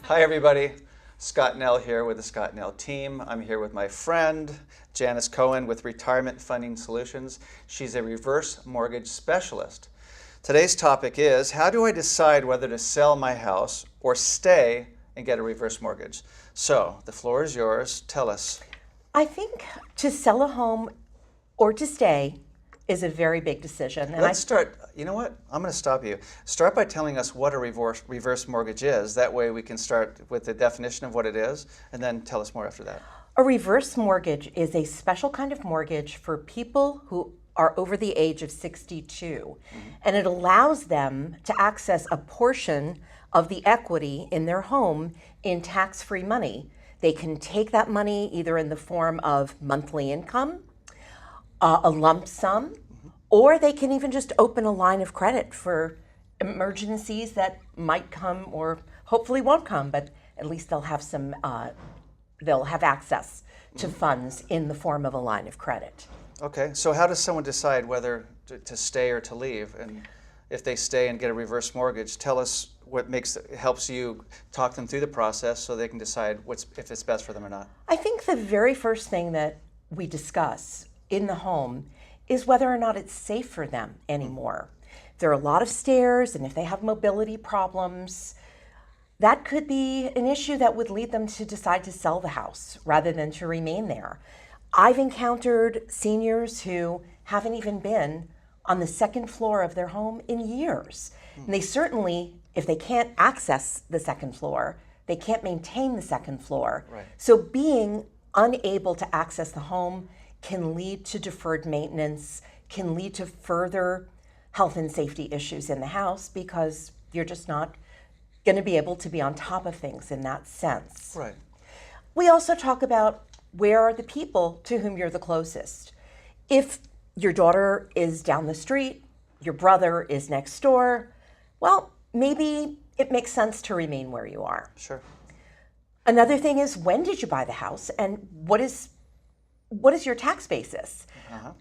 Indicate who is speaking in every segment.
Speaker 1: Hi everybody, Scott Nell here with the Scott Nell Team. I'm here with my friend Janice Cohen with Retirement Funding Solutions. She's a reverse mortgage specialist. Today's topic is, how do I decide whether to sell my house or stay and get a reverse mortgage? So the floor is yours. Tell us.
Speaker 2: I think to sell a home or to stay is a very big decision. And
Speaker 1: Let's start, you know what, I'm going to stop you. Start by telling us what a reverse mortgage is. That way we can start with the definition of what it is, and then tell us more after that.
Speaker 2: A reverse mortgage is a special kind of mortgage for people who are over the age of 62. And it allows them to access a portion of the equity in their home in tax-free money. They can take that money either in the form of monthly income, a lump sum, or they can even just open a line of credit for emergencies that might come or hopefully won't come, but at least they'll have some, they'll have access to funds in the form of a line of credit.
Speaker 1: Okay, so how does someone decide whether to stay or to leave? And if they stay and get a reverse mortgage, tell us what helps you talk them through the process so they can decide if it's best for them or not.
Speaker 2: I think the very first thing that we discuss in the home is whether or not it's safe for them anymore. There are a lot of stairs, and if they have mobility problems, that could be an issue that would lead them to decide to sell the house rather than to remain there. I've encountered seniors who haven't even been on the second floor of their home in years. And they certainly, if they can't access the second floor, they can't maintain the second floor.
Speaker 1: Right.
Speaker 2: So being unable to access the home can lead to deferred maintenance, can lead to further health and safety issues in the house because you're just not going to be able to be on top of things in that sense.
Speaker 1: Right.
Speaker 2: We also talk about where are the people to whom you're the closest. If your daughter is down the street, your brother is next door, well, maybe it makes sense to remain where you are.
Speaker 1: Sure.
Speaker 2: Another thing is, when did you buy the house and what is your tax basis?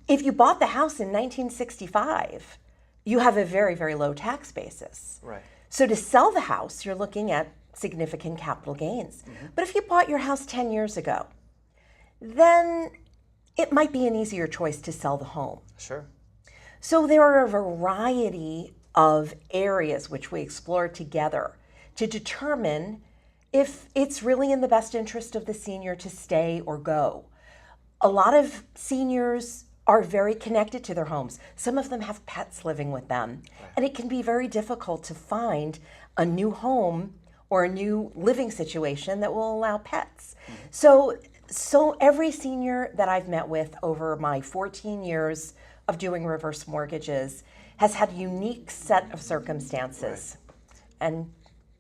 Speaker 2: If you bought the house in 1965, you have a very, very low tax basis.
Speaker 1: Right.
Speaker 2: So to sell the house, you're looking at significant capital gains. But if you bought your house 10 years ago, then it might be an easier choice to sell the home.
Speaker 1: Sure.
Speaker 2: So there are a variety of areas which we explore together to determine if it's really in the best interest of the senior to stay or go. A lot of seniors are very connected to their homes. Some of them have pets living with them. Right. And it can be very difficult to find a new home or a new living situation that will allow pets. So every senior that I've met with over my 14 years of doing reverse mortgages has had a unique set of circumstances. Right. And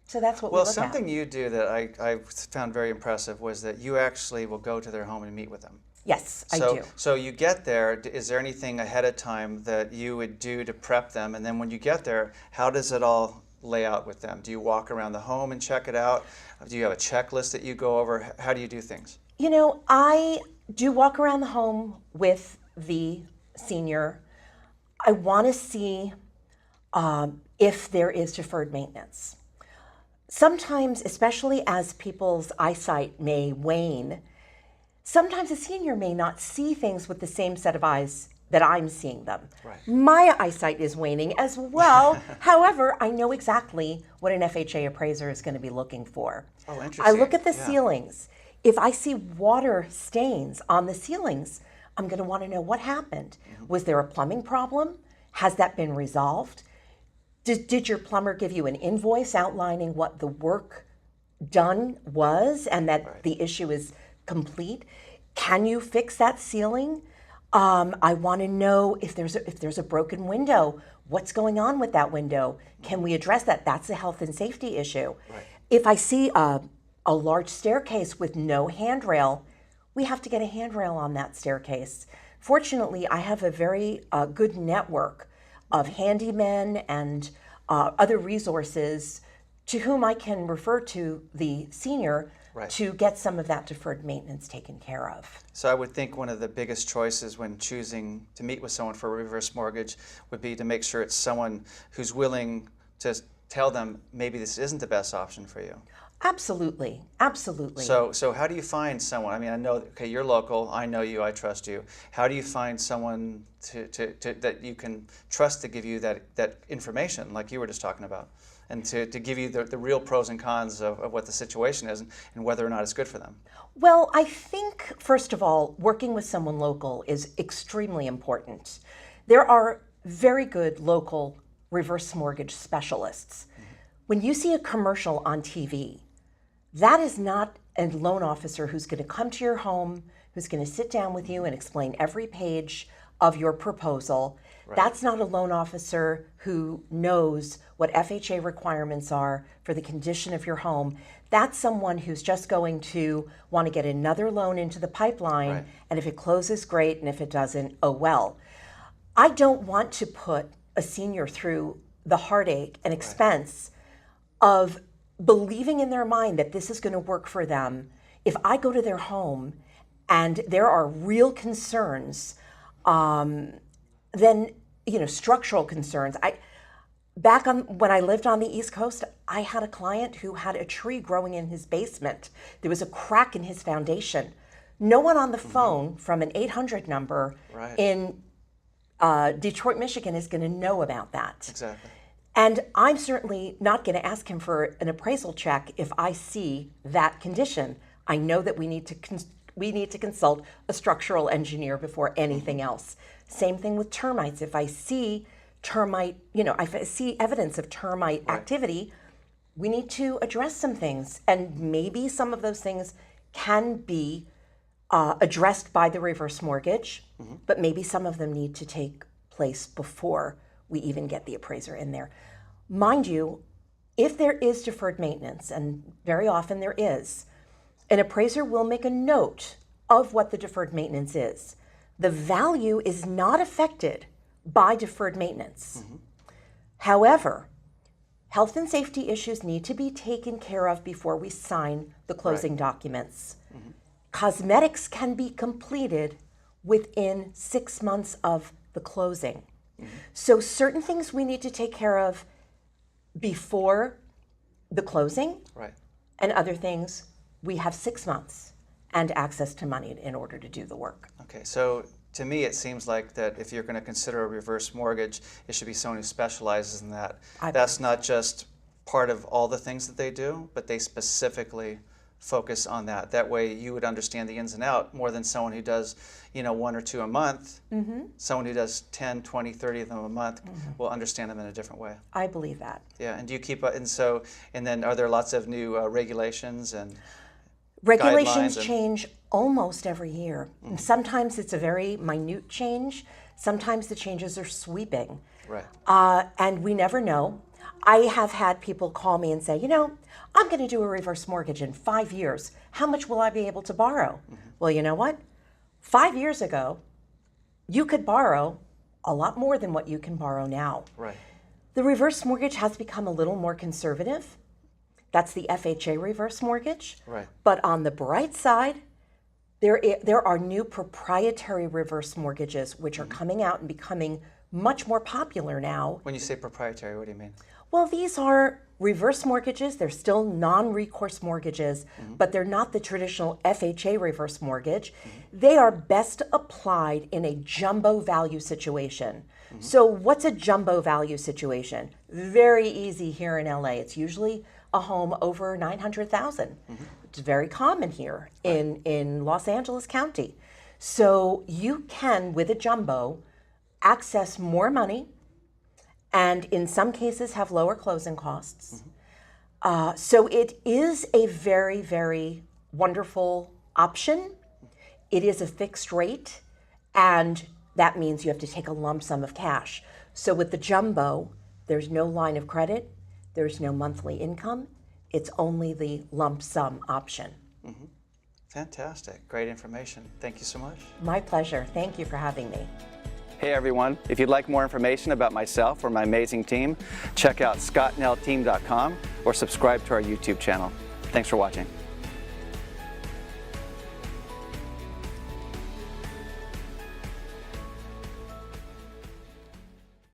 Speaker 2: so that's what we look at.
Speaker 1: Well, something you do that I found very impressive was that you actually will go to their home and meet with them.
Speaker 2: Yes, I do.
Speaker 1: So you get there, is there anything ahead of time that you would do to prep them? And then when you get there, how does it all lay out with them? Do you walk around the home and check it out? Do you have a checklist that you go over? How do you do things?
Speaker 2: You know, I do walk around the home with the senior. I want to see if there is deferred maintenance. Sometimes, especially as people's eyesight may wane, sometimes a senior may not see things with the same set of eyes that I'm seeing them.
Speaker 1: Right.
Speaker 2: My eyesight is waning as well. However, I know exactly what an FHA appraiser is going to be looking for.
Speaker 1: Oh, interesting.
Speaker 2: I look at the ceilings. If I see water stains on the ceilings, I'm going to want to know what happened. Was there a plumbing problem? Has that been resolved? Did your plumber give you an invoice outlining what the work done was and that the issue is complete? Can you fix that ceiling? I want to know if there's a broken window. What's going on with that window? Can we address that? That's a health and safety issue. Right. If I see a large staircase with no handrail, we have to get a handrail on that staircase. Fortunately, I have a very good network of handymen and other resources to whom I can refer to the senior to get some of that deferred maintenance taken care of.
Speaker 1: So I would think one of the biggest choices when choosing to meet with someone for a reverse mortgage would be to make sure it's someone who's willing to tell them maybe this isn't the best option for you.
Speaker 2: Absolutely, absolutely.
Speaker 1: So how do you find someone? I mean, I know, okay, you're local, I know you, I trust you. How do you find someone that you can trust to give you that information like you were just talking about? And to give you the real pros and cons of what the situation is and whether or not it's good for them?
Speaker 2: Well, I think, first of all, working with someone local is extremely important. There are very good local reverse mortgage specialists. When you see a commercial on TV, that is not a loan officer who's going to come to your home, who's going to sit down with you and explain every page of your proposal. Right. That's not a loan officer who knows what FHA requirements are for the condition of your home. That's someone who's just going to want to get another loan into the pipeline, right. And if it closes, great, and if it doesn't, oh well. I don't want to put a senior through the heartache and expense, right. Of believing in their mind that this is going to work for them. If I go to their home and there are real concerns, then, structural concerns. When I lived on the East Coast, I had a client who had a tree growing in his basement. There was a crack in his foundation. No one on the phone from an 800 number, right. In Detroit, Michigan is going to know about that.
Speaker 1: Exactly.
Speaker 2: And I'm certainly not going to ask him for an appraisal check if I see that condition. I know that we need to consult a structural engineer before anything else. Same thing with termites. If I see termite, if I see evidence of termite right. activity, we need to address some things. And maybe some of those things can be addressed by the reverse mortgage, but maybe some of them need to take place before we even get the appraiser in there. Mind you, if there is deferred maintenance, and very often there is, an appraiser will make a note of what the deferred maintenance is. The value is not affected by deferred maintenance. However, health and safety issues need to be taken care of before we sign the closing right. documents. Cosmetics can be completed within 6 months of the closing. So certain things we need to take care of before the closing,
Speaker 1: right.
Speaker 2: And other things we have 6 months and access to money in order to do the work.
Speaker 1: Okay, so to me it seems like that if you're going to consider a reverse mortgage, it should be someone who specializes in that. That's not just part of all the things that they do, but they specifically focus on that. That way you would understand the ins and out more than someone who does, 1 or 2 a month. Someone who does 10, 20, 30 of them a month will understand them in a different way.
Speaker 2: I believe that.
Speaker 1: Yeah, and do you keep up, and then are there lots of new regulations and
Speaker 2: regulations change almost every year. And sometimes it's a very minute change. Sometimes the changes are sweeping.
Speaker 1: Right.
Speaker 2: And we never know. I have had people call me and say, I'm going to do a reverse mortgage in 5 years. How much will I be able to borrow? Well, you know what? 5 years ago, you could borrow a lot more than what you can borrow now.
Speaker 1: Right.
Speaker 2: The reverse mortgage has become a little more conservative. That's the FHA reverse mortgage.
Speaker 1: Right.
Speaker 2: But on the bright side, there are new proprietary reverse mortgages which are coming out and becoming much more popular now.
Speaker 1: When you say proprietary, what do you mean?
Speaker 2: Well, these are reverse mortgages. They're still non-recourse mortgages, but they're not the traditional FHA reverse mortgage. They are best applied in a jumbo value situation. So what's a jumbo value situation? Very easy here in LA. It's usually a home over $900,000. It's very common here in Los Angeles County. So you can, with a jumbo, access more money and in some cases have lower closing costs. So it is a very, very wonderful option. It is a fixed rate, and that means you have to take a lump sum of cash. So with the jumbo, there's no line of credit, there's no monthly income, it's only the lump sum option.
Speaker 1: Fantastic, great information. Thank you so much.
Speaker 2: My pleasure, thank you for having me.
Speaker 1: Hey everyone, if you'd like more information about myself or my amazing team, check out scottnellteam.com or subscribe to our YouTube channel. Thanks for watching.